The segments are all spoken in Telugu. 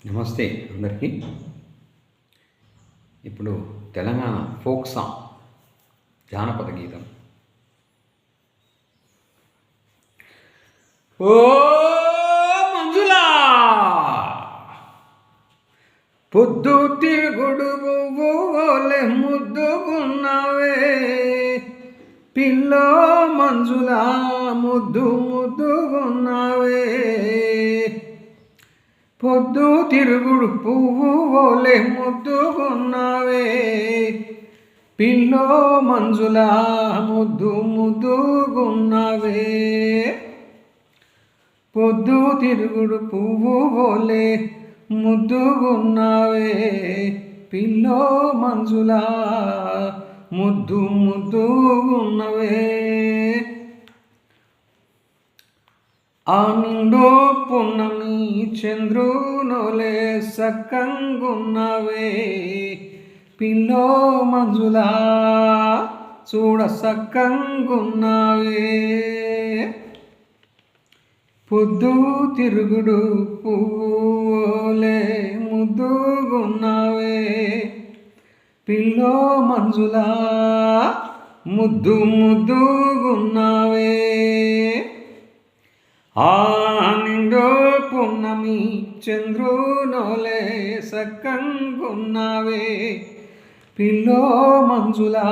నమస్తే అందరికీ. ఇప్పుడు తెలంగాణ ఫోక్ సాంగ్, జానపద గీతం. ఓ మంజులా పొద్దు తిరుగుడు ఓలే ముద్దుకున్నావే పిల్లో మంజులా ముద్దుకున్నావే పొద్దు తిరుగుడు పువ్వు ఓలే ముద్దుకున్నావే పిల్లో మంజులా ముద్దుకున్నావే పొద్దు తిరుగుడు పువ్వు ఓలే ముద్దుకున్నావే పిల్లో మంజులా ముద్దుకున్నవే ఆ నిండో పున్నమి చంద్రునోలే సక్కంగున్నవే పిల్లో మంజులా చూడ సక్కంగున్నవే పొద్దు తిరుగుడు పువ్వులే ముద్దుగున్నవే పిల్లో మంజులా ముద్దుగున్నవే ఆ నిండో పున్నమి చంద్రునోలే సక్కంగున్నవే పిల్లో మంజులా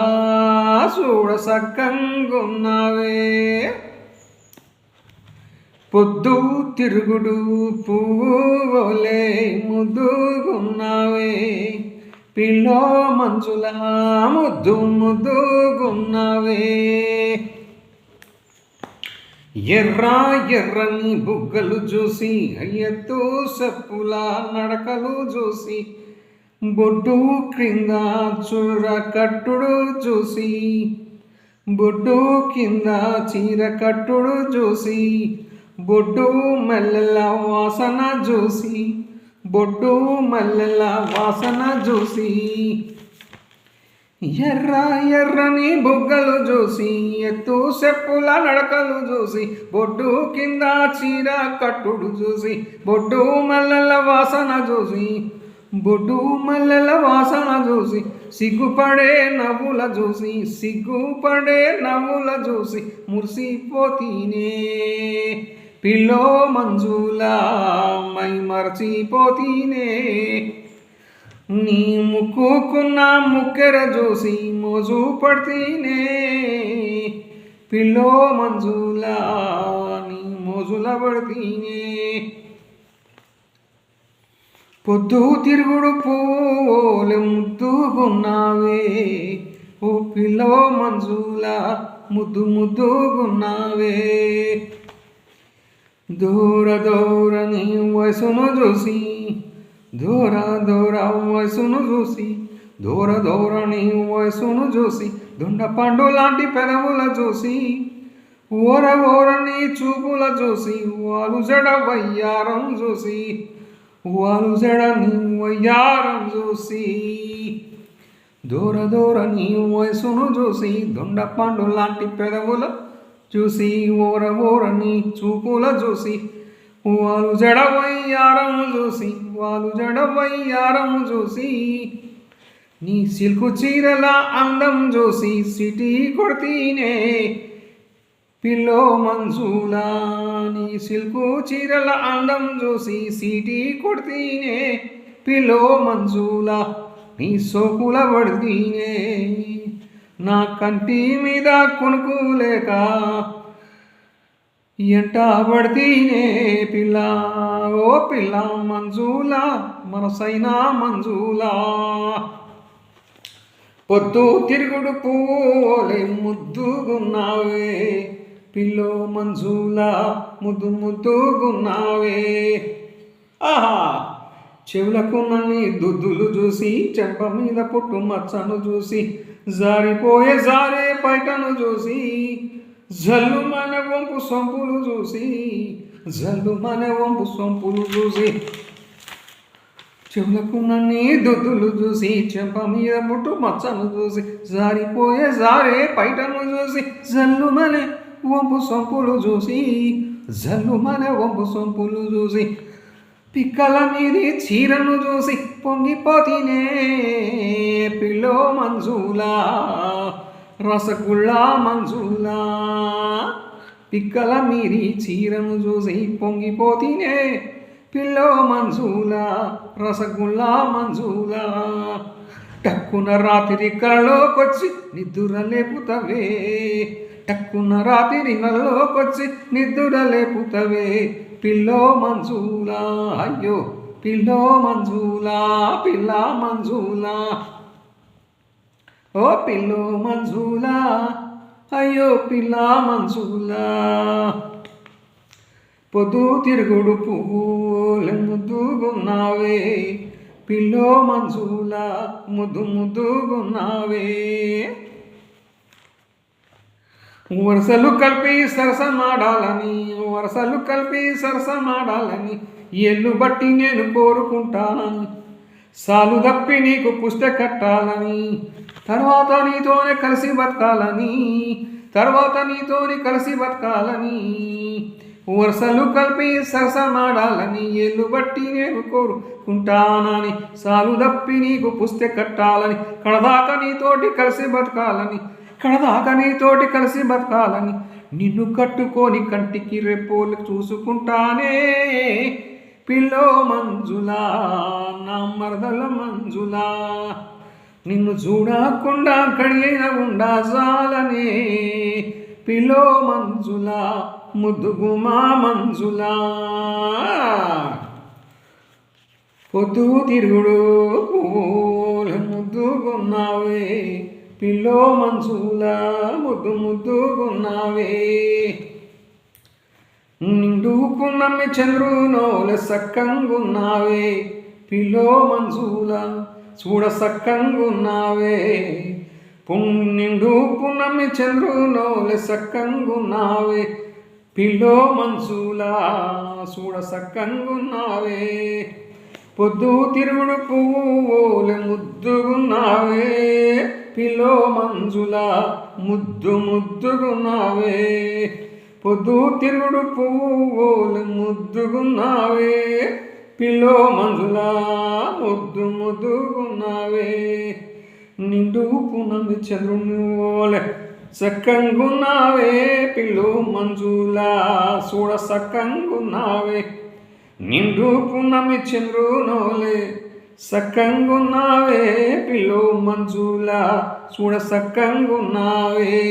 చూడ సక్కంగున్నవే పొద్దు తిరుగుడు పువ్వులే ముద్దుగున్నవే పిల్లో మంజులా ముద్దుగున్నవే ఎర్రని బుగ్గలు చూసి అయ్యతో సప్పుల నడకలు చూసి బొడ్డు క్రింద చూర కట్టుడు చూసి బొడ్డు కింద చీర కట్టుడు చూసి బొడ్డు మల్లెల వాసన చూసి బొడ్డు మల్లెల వాసన చూసి ఎర్రని బుగ్గలు చూసి ఎత్తు చెప్పుల నడకలు చూసి బొడ్డు కింద చీర కట్టుడు చూసి బొడ్డు మల్లెల వాసన చూసి బొడ్డు మల్లెల వాసన చూసి సిగ్గుపడే నవ్వుల చూసి సిగ్గుపడే నవ్వుల చూసి మురిసిపోతీనే పిల్లో మంజులా మై మరచిపోతీనే నీ ముక్కుకున్న ముక్కెర చూసి మోజు పడితేనే పిల్లో మంజులా నీ మోజుల పడితేనే పొద్దు తిరుగుడు పోలే ముద్దుగున్నావే ఓ పిల్లో మంజులా ముద్దుగున్నావే దూర నీ వయసును చూసి దూర వయసును చూసి దూర నీ వయసును చూసి దొండ పండు లాంటి పెదవుల చూసి ఓర నీ చూపుల చూసి వాళ్ళు జడ వయ్యారం చూసి వాళ్ళు జడ నీ వయ్యారం చూసి దూర నీ వయసును చూసి దొండ పండు లాంటి పెదవుల చూసి ఓర నీ చూపుల చూసి వాళ్ళు జడ వయ్యారము చూసి వాళ్ళు జడ వయ్యారము చూసి నీ సిల్కు చీరల అందం చూసి సిటీ కొడితేనే పిల్లో మంజులా నీ సిల్కు చీరల అందం చూసి సిటీ కొడితేనే పిల్లో మంజులా నీ సోకుల పడితేనే నా కంటి మీద కొనుకు లేక ఎంట పడితేనే పిల్ల ఓ పిల్ల మంజులా మనసైనా మంజులా పొద్దు తిరుగుడు పోలే ముద్దుగున్నావే పిల్లో మంజులా ముద్దుగున్నావే ఆహా చెవులకు నన్ను దుద్దులు చూసి చెంప మీద పుట్టు మచ్చను చూసి జారే పైటను చూసి జల్లు మన వంపు సొంపులు చూసి చెవులకు నన్ను దుద్దులు చూసి చెంప మీద పుట్టు మచ్చను చూసి జారే పైటను చూసి జల్లు మన వంపు సొంపులు చూసి పిక్కల మీది చీరను చూసి పొంగిపోతీనే పిల్లో మంజులా రసగుల్లా మంజులా పిక్కల మీది చీరను చూసి పొంగిపోతీనే పిల్లో మంజులా రసగుల్లా మంజులా టక్కున రాత్రి కలలోకొచ్చి నిద్ర లేపుతవే టక్కున రాత్రి కలలోకొచ్చి నిద్ర లేపుతవే పిల్లో మంజులా అయ్యో పిల్లో మంజులా పిల్ల మంజులా ఓ పిల్లో మంజులా అయ్యో పిల్ల మంజులా పొద్దు తిరుగుడు పువ్వులు ముద్దుగున్నావే పిల్లో మంజులా ముద్దు ముద్దుగున్నావే వరసలు కలిపి సరసమాడాలని ఎల్లు బట్టి నేను కోరుకుంటానని సాలు తప్పి నీకు పుస్తక కట్టాలని తర్వాత నీతోనే కలిసి బతకాలని వరసలు కలిపి సరసమాడాలని ఎల్లు బట్టి నేను కోరుకుంటానని సాలు తప్పి నీకు పుస్తక కట్టాలని కడదాకా నీతోటి కలిసి బతకాలని నిన్ను కట్టుకొని కంటికి రెప్పోలు చూసుకుంటానే పిల్లో మంజులా నా మరదల మంజులా నిన్ను చూడకుండా కడియైన ఉండాలనే పిల్లో మంజులా ముద్దుగుమా మంజులా పొద్దు తిరుగుడు పూలు ముద్దుగున్నావే పిల్లో మంజులా ముద్దు ముద్దుగున్నావే నిండుకున్నమ్మి చంద్రునోల సక్కంగున్నావే పిల్లో మంజులా చూడ సక్కంగున్నావే నిండు పున్నమ్మి చంద్రునోల సక్కంగున్నావే పిల్లో మంజులా చూడ సక్కంగున్నావే పొద్దు తిరుగుడు పువ్వుల ముద్దుగున్నావే పిల్లో మంజులా ముద్దు ముద్దుగున్నావే పొద్దు తిరుగుడు పువ్వుల ముద్దుగున్నావే పిల్లో మంజులా ముద్దు ముద్దుగున్నావే నిండు పున్నమి చంద్రుని సక్కంగున్నావే పిల్లో మంజులా చూడ సక్కంగున్నావే నిండు పున్నమి చంద్రునోలే సక్కంగున్నావే పిల్లో మంజులా చూడ సక్కంగున్నావే